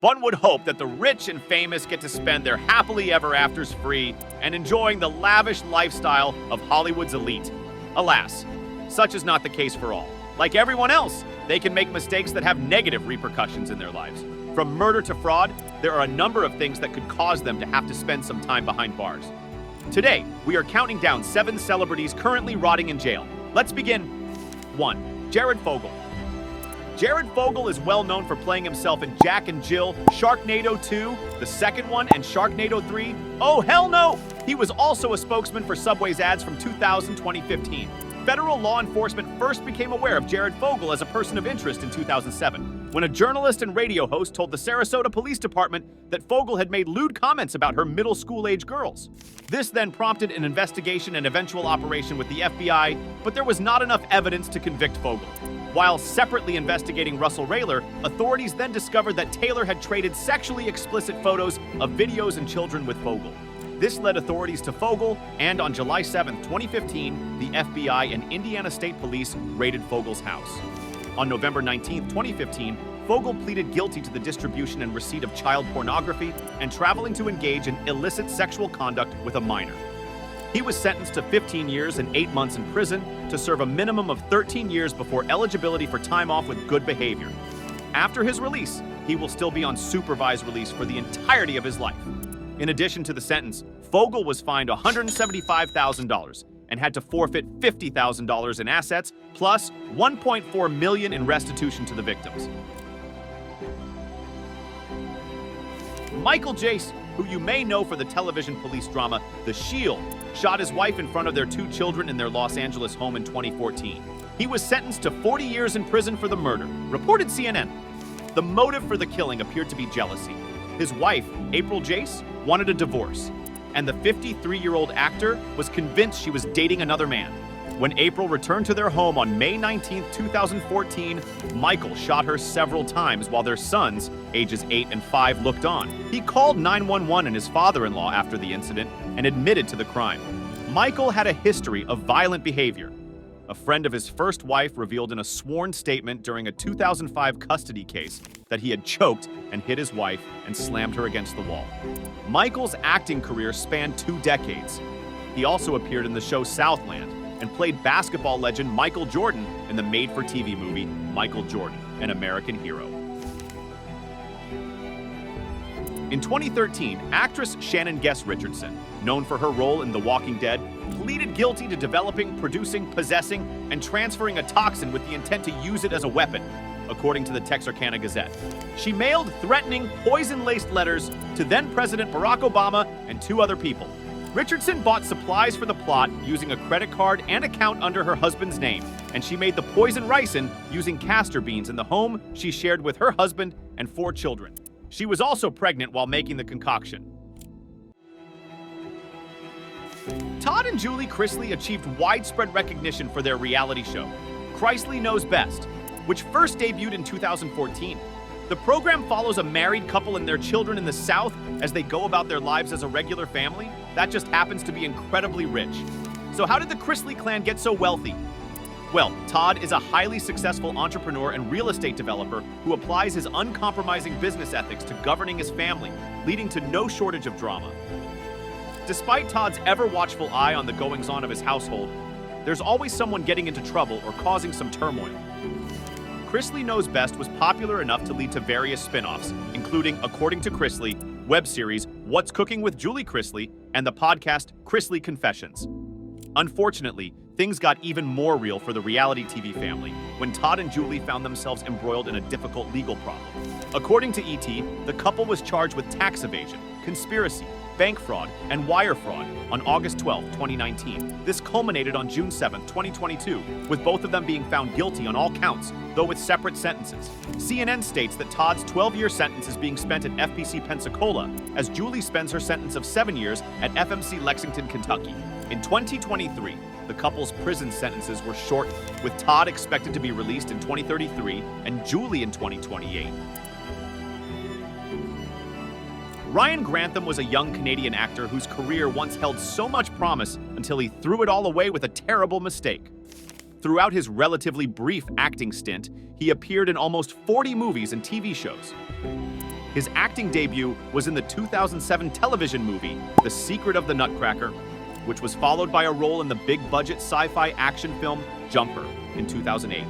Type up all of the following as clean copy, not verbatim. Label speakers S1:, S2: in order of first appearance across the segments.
S1: One would hope that the rich and famous get to spend their happily ever afters free and enjoying the lavish lifestyle of Hollywood's elite. Alas, such is not the case for all. Like everyone else, they can make mistakes that have negative repercussions in their lives. From murder to fraud, there are a number of things that could cause them to have to spend some time behind bars. Today, we are counting down 7 celebrities currently rotting in jail. Let's begin. 1. Jared Fogle. Jared Fogle is well known for playing himself in Jack and Jill, Sharknado 2, the second one, and Sharknado 3. Oh, hell no! He was also a spokesman for Subway's ads from 2000-2015. Federal law enforcement first became aware of Jared Fogle as a person of interest in 2007, when a journalist and radio host told the Sarasota Police Department that Fogle had made lewd comments about her middle school-age girls. This then prompted an investigation and eventual operation with the FBI, but there was not enough evidence to convict Fogle. While separately investigating Russell Rayler, authorities then discovered that Taylor had traded sexually explicit photos of videos and children with Fogle. This led authorities to Fogle, and on July 7, 2015, the FBI and Indiana State Police raided Fogle's house. On November 19, 2015, Fogle pleaded guilty to the distribution and receipt of child pornography and traveling to engage in illicit sexual conduct with a minor. He was sentenced to 15 years and 8 months in prison to serve a minimum of 13 years before eligibility for time off with good behavior. After his release, he will still be on supervised release for the entirety of his life. In addition to the sentence, Fogle was fined $175,000 and had to forfeit $50,000 in assets, plus $1.4 million in restitution to the victims. Michael Jace, who you may know for the television police drama The Shield, shot his wife in front of their 2 children in their Los Angeles home in 2014. He was sentenced to 40 years in prison for the murder, reported CNN. The motive for the killing appeared to be jealousy. His wife, April Jace, wanted a divorce, and the 53-year-old actor was convinced she was dating another man. When April returned to their home on May 19, 2014, Michael shot her several times while their sons, ages 8 and 5, looked on. He called 911 and his father-in-law after the incident and admitted to the crime. Michael had a history of violent behavior. A friend of his first wife revealed in a sworn statement during a 2005 custody case that he had choked and hit his wife and slammed her against the wall. Michael's acting career spanned 2 decades. He also appeared in the show Southland and played basketball legend Michael Jordan in the made-for-TV movie Michael Jordan, an American Hero. In 2013, actress Shannon Guest Richardson, known for her role in The Walking Dead, pleaded guilty to developing, producing, possessing, and transferring a toxin with the intent to use it as a weapon, according to the Texarkana Gazette. She mailed threatening, poison-laced letters to then-President Barack Obama and 2 other people. Richardson bought supplies for the plot using a credit card and account under her husband's name, and she made the poison ricin using castor beans in the home she shared with her husband and 4 children. She was also pregnant while making the concoction. Todd and Julie Chrisley achieved widespread recognition for their reality show, Chrisley Knows Best, which first debuted in 2014. The program follows a married couple and their children in the South as they go about their lives as a regular family that just happens to be incredibly rich. So how did the Chrisley clan get so wealthy? Well, Todd is a highly successful entrepreneur and real estate developer who applies his uncompromising business ethics to governing his family, leading to no shortage of drama. Despite Todd's ever-watchful eye on the goings-on of his household, there's always someone getting into trouble or causing some turmoil. Chrisley Knows Best was popular enough to lead to various spin-offs, including, according to Chrisley, web series What's Cooking with Julie Chrisley and the podcast Chrisley Confessions. Unfortunately, things got even more real for the reality TV family when Todd and Julie found themselves embroiled in a difficult legal problem. According to ET, the couple was charged with tax evasion, conspiracy, bank fraud, and wire fraud on August 12, 2019. This culminated on June 7, 2022, with both of them being found guilty on all counts, though with separate sentences. CNN states that Todd's 12-year sentence is being spent at FPC Pensacola, as Julie spends her sentence of 7 years at FMC Lexington, Kentucky. In 2023, the couple's prison sentences were shortened, with Todd expected to be released in 2033 and Julie in 2028. Ryan Grantham was a young Canadian actor whose career once held so much promise until he threw it all away with a terrible mistake. Throughout his relatively brief acting stint, he appeared in almost 40 movies and TV shows. His acting debut was in the 2007 television movie, The Secret of the Nutcracker, which was followed by a role in the big-budget sci-fi action film Jumper in 2008.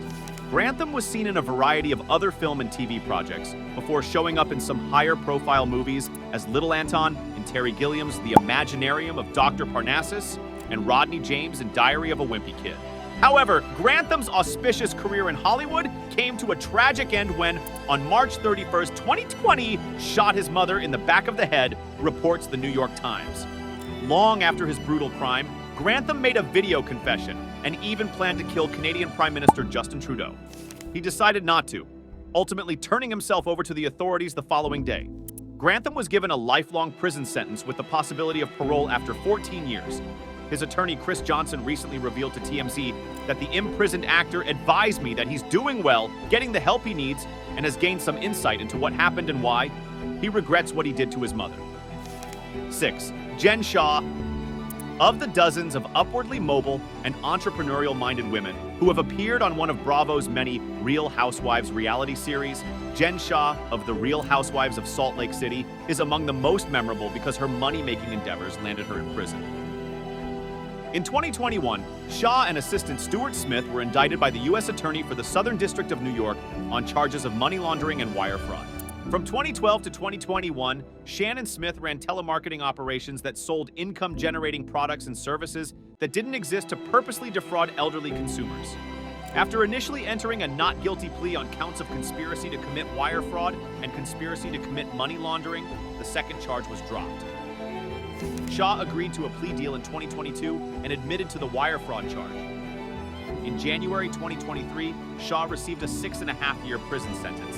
S1: Grantham was seen in a variety of other film and TV projects before showing up in some higher-profile movies as Little Anton in Terry Gilliam's The Imaginarium of Dr. Parnassus and Rodney James in Diary of a Wimpy Kid. However, Grantham's auspicious career in Hollywood came to a tragic end when, on March 31st, 2020, shot his mother in the back of the head, reports the New York Times. Long after his brutal crime, Grantham made a video confession and even planned to kill Canadian Prime Minister Justin Trudeau. He decided not to, ultimately turning himself over to the authorities the following day. Grantham was given a lifelong prison sentence with the possibility of parole after 14 years. His attorney, Chris Johnson, recently revealed to TMZ that the imprisoned actor advised me that he's doing well, getting the help he needs, and has gained some insight into what happened and why. He regrets what he did to his mother. 6. Jen Shah. Of the dozens of upwardly mobile and entrepreneurial-minded women who have appeared on one of Bravo's many Real Housewives reality series, Jen Shah of The Real Housewives of Salt Lake City is among the most memorable because her money-making endeavors landed her in prison. In 2021, Shah and assistant Stuart Smith were indicted by the U.S. Attorney for the Southern District of New York on charges of money laundering and wire fraud. From 2012 to 2021, Shannon Smith ran telemarketing operations that sold income-generating products and services that didn't exist to purposely defraud elderly consumers. After initially entering a not guilty plea on counts of conspiracy to commit wire fraud and conspiracy to commit money laundering, the second charge was dropped. Shah agreed to a plea deal in 2022 and admitted to the wire fraud charge. In January 2023, Shah received a 6.5-year prison sentence.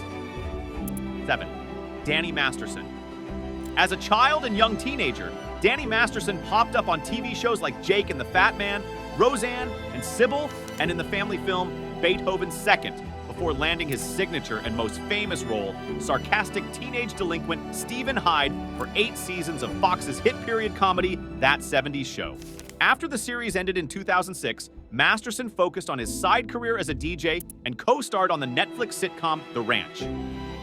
S1: 7. Danny Masterson. As a child and young teenager, Danny Masterson popped up on TV shows like Jake and the Fat Man, Roseanne, and Sybil, and in the family film Beethoven's Second, before landing his signature and most famous role, sarcastic teenage delinquent Stephen Hyde, for 8 seasons of Fox's hit period comedy That 70s Show. After the series ended in 2006, Masterson focused on his side career as a DJ and co-starred on the Netflix sitcom The Ranch.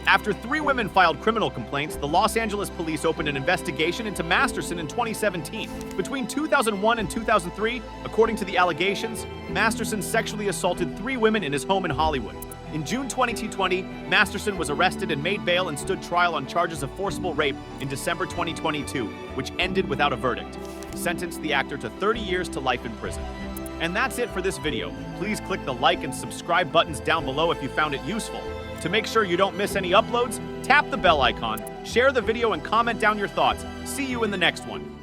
S1: After 3 women filed criminal complaints, the Los Angeles police opened an investigation into Masterson in 2017. Between 2001 and 2003, according to the allegations, Masterson sexually assaulted 3 women in his home in Hollywood. In June 2020, Masterson was arrested and made bail and stood trial on charges of forcible rape in December 2022, which ended without a verdict, sentenced the actor to 30 years to life in prison. And that's it for this video. Please click the like and subscribe buttons down below if you found it useful. To make sure you don't miss any uploads, tap the bell icon, share the video, and comment down your thoughts. See you in the next one.